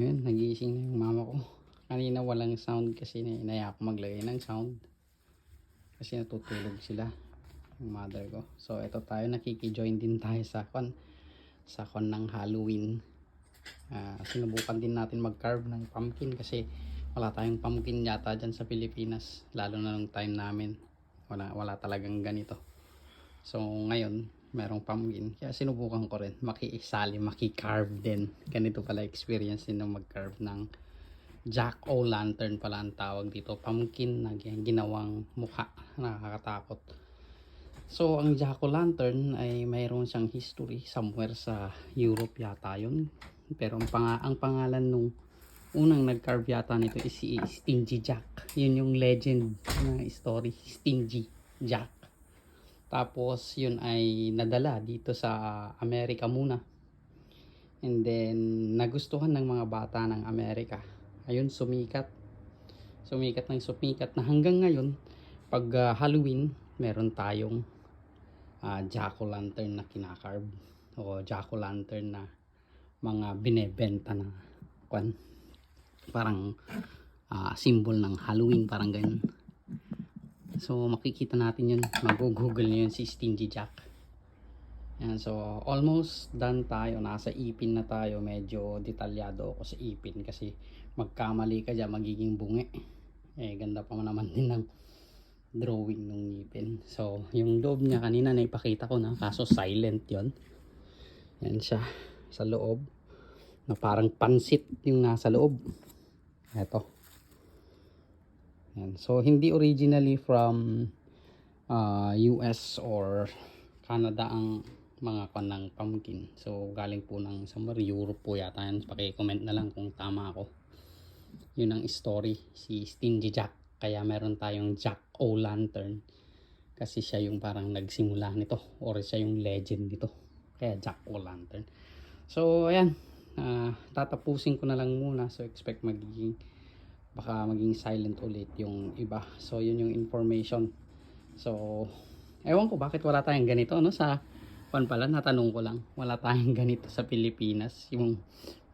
Ngayon, nagising na yung mama ko. Kanina walang sound kasi inaya ako maglagay ng sound. Kasi natutulog sila, yung mother ko. So, ito tayo, nakiki-join din tayo sa kon ng Halloween. Sinubukan din natin mag-carve ng pumpkin kasi wala tayong pumpkin yata dyan sa Pilipinas. Lalo na nung time namin. Wala talagang ganito. So, ngayon, merong pumpkin. Kaya sinubukan ko rin makisali, maki-carve din. Ganito pala experience din ng mag-carve ng jack-o'-lantern pala ang tawag dito. Pumpkin na ginawang mukha. Nakakatakot. So, ang jack-o'-lantern ay mayroon siyang history somewhere sa Europe yata yun. Pero ang pangalan nung unang nag-carve yata nito is si Stingy Jack. Yun yung legend na story. Stingy Jack. Tapos yun ay nadala dito sa Amerika muna. And then nagustuhan ng mga bata ng Amerika. Ayun, sumikat. Sumikat na hanggang ngayon pag Halloween meron tayong jack-o'-lantern na kinakarve o jack-o'-lantern na mga binebenta na parang symbol ng Halloween, parang ganyan. So makikita natin yun, mag-google nyo yun si Stingy Jack. Yan, so almost done tayo, nasa ipin na tayo. Medyo detalyado ako sa ipin kasi magkamali ka dyan magiging bungi. Ganda pa naman din ng drawing ng ipin. So yung loob niya kanina na ipakita ko na, kaso silent yon. Yan siya sa loob na parang pansit yung nasa loob. Eto. Yan. So hindi originally from US or Canada ang mga kanang pumpkin. So galing po ng somewhere Europe po yata yan. Paki-comment na lang kung tama ako. Yun ang story, si Stingy Jack. Kaya meron tayong jack-o'-lantern kasi siya yung parang nagsimula nito or siya yung legend nito. Kaya jack-o'-lantern. So ayan, tatapusin ko na lang muna. So expect baka maging silent ulit yung iba. So yun yung information. So ewan ko bakit wala tayong ganito, no? Sa pala, natanong ko lang, wala tayong ganito sa Pilipinas. Yung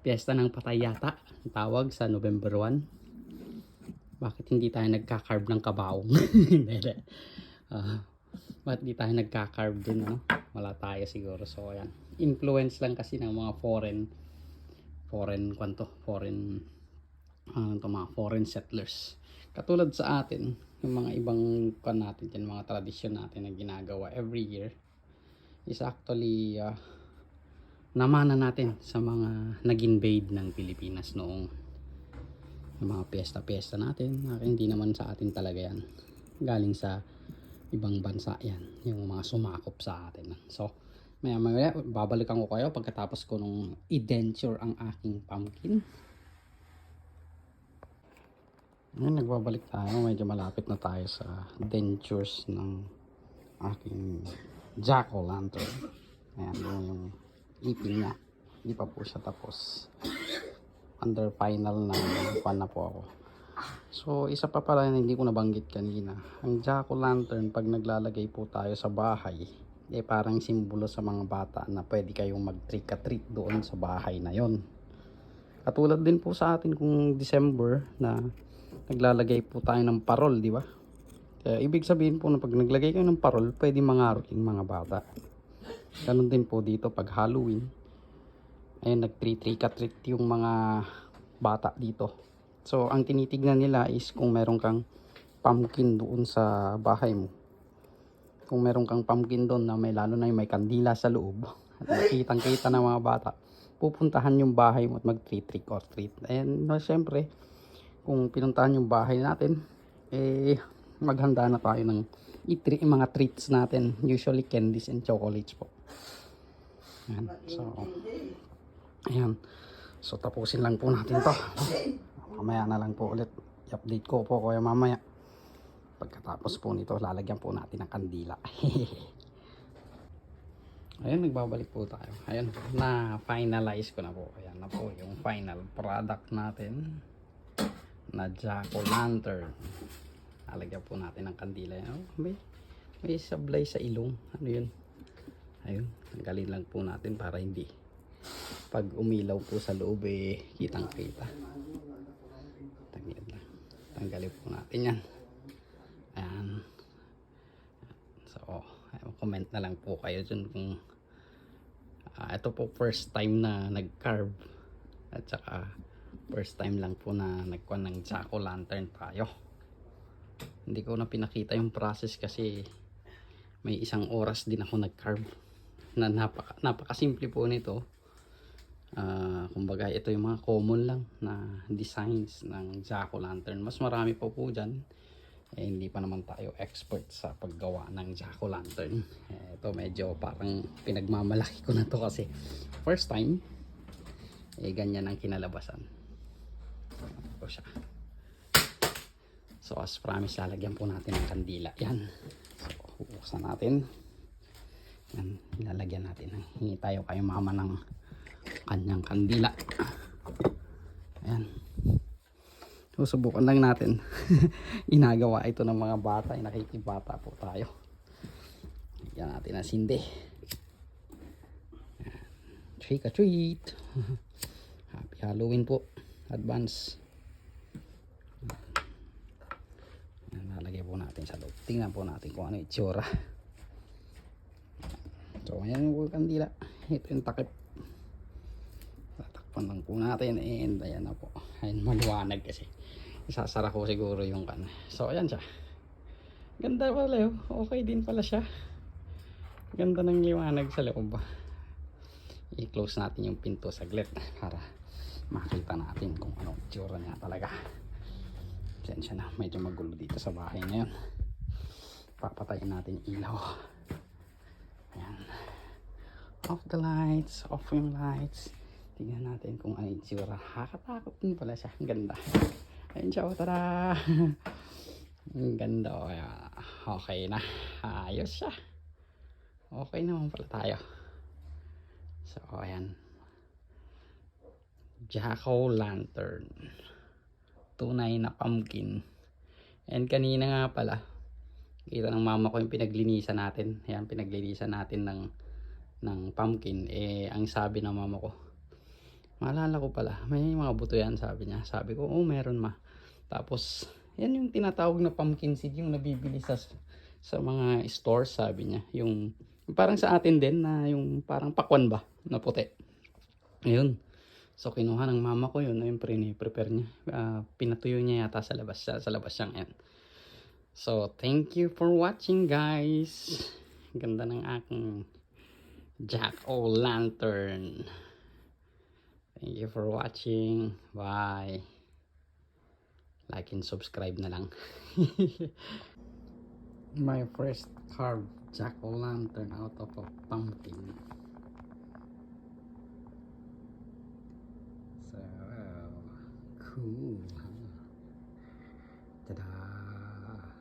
piyesta ng patay yata tawag sa November 1. Bakit hindi tayo nagka-carve ng kabaong? Bakit hindi tayo nagka-carve din, no? Wala tayo siguro. So ayan, influence lang kasi ng mga mga foreign settlers. Katulad sa atin, yung mga ibang natin dyan, mga tradisyon natin na ginagawa every year is actually namana natin sa mga nag-invade ng Pilipinas noong yung mga piyesta natin. Hindi naman sa atin talaga yan, galing sa ibang bansa yan, yung mga sumakop sa atin. So maya babalikan ko kayo pagkatapos ko nung i-denture ang aking pumpkin. Ngayon nagbabalik tayo, medyo malapit na tayo sa dentures ng aking jack-o'-lantern. Ayan, yung ipin niya, hindi pa po siya tapos. Under final na po ako. So isa pa pala na hindi ko nabanggit kanina, ang jack-o'-lantern pag naglalagay po tayo sa bahay, parang simbolo sa mga bata na pwede kayong mag-trick-or-treat doon sa bahay na yon. Katulad din po sa atin kung December na naglalagay po tayo ng parol, di ba? Kaya ibig sabihin po na pag naglagay kayo ng parol, pwede mangarot yung mga bata. Ganun din po dito pag Halloween. Ayun, nag-trick-or-treat yung mga bata dito. So ang tinitignan nila is kung meron kang pumpkin doon sa bahay mo. Kung meron kang pumpkin doon na lalo na yung may kandila sa loob at nakitang-kita ng mga bata, pupuntahan yung bahay mo at mag-trick-or-treat. And syempre, kung pinuntahan yung bahay natin, maghanda na tayo ng mga treats natin. Usually candies and chocolates po. Ayan. So tapusin lang po natin to. Mamaya na lang po ulit. I-update ko po kaya mamaya. Pagkatapos po nito, lalagyan po natin ng kandila. Ayun, nagbabalik po tayo. Ayun, na-finalize ko na po. Ayan na po yung final product natin na jack-o'-lantern. Lalagyan po natin ng kandila. May sablay sa ilong. Ano yun? Ayun, tanggalin lang po natin para pag umilaw po sa loob eh kitang kita. Tanggalin po natin yan. Ayan. So comment na lang po kayo dyan kung ito po first time na nag-carve at saka first time lang po na nagkuha ng jack-o'-lantern tayo. Hindi ko na pinakita yung process kasi may isang oras din ako nag-carve na napakasimple po nito. Kumbaga ito yung mga common lang na designs ng jack-o'-lantern. Mas marami po dyan. Hindi pa naman tayo expert sa paggawa ng jack-o'-lantern. Ito medyo parang pinagmamalaki ko na to kasi first time ganyan ang kinalabasan. Ito siya. So as promise, lalagyan po natin ng kandila. Yan. So bubuksan natin. Yan. Lalagyan natin. Hingi tayo kay mama ng kanyang kandila. Ayan. Susubukan lang natin. Inagawa ito ng mga bata. Nakikibata po tayo. Lagyan natin ang sindi. Trick or treat. Happy Halloween po. Advance. Lalagay po natin sa loob. Tingnan po natin kung ano itsura. So ayan yung kandila. Ito yung takip. Tatakpan lang po natin. And ayan na po. Ayan, maliwanag kasi. Isasara ko siguro yung kan. So ayan siya. Ganda pala yun. Okay din pala siya. Ganda ng liwanag sa loob. I-close natin yung pinto saglit para makita natin kung ano itsura niya talaga. Sensya na. Medyo magulo dito sa bahay ngayon. Papatayin natin yung ilaw. Ayan. Off the lights. Off yung lights. Tingnan natin kung ano itsura. Hakatakot din pala siya. Ang ganda. Ayun siya, tada! Ang ganda, okay na. Ayos siya. Okay naman pala tayo. So, ayan. Jack-o'-lantern. Tunay na pumpkin. And kanina nga pala, kita ng mama ko yung pinaglinisan natin. Ayan, pinaglinisan natin ng pumpkin. Ang sabi ng mama ko, maalala ko pala, may mga buto yan, sabi niya. Sabi ko, meron ma. Tapos, yan yung tinatawag na pumpkin seed, yung nabibili sa mga stores, sabi niya. Yung parang sa atin din, na yung parang pakwan ba, na puti. Ayun. So, kinuha ng mama ko yun, yung prepare niya. Pinatuyo niya yata sa labas siyang yan. So, thank you for watching, guys. Ganda ng aking jack-o'-lantern. Thank you for watching. Bye. Like and subscribe na lang. My first carved jack-o'-lantern out of a pumpkin. So, cool. Tada!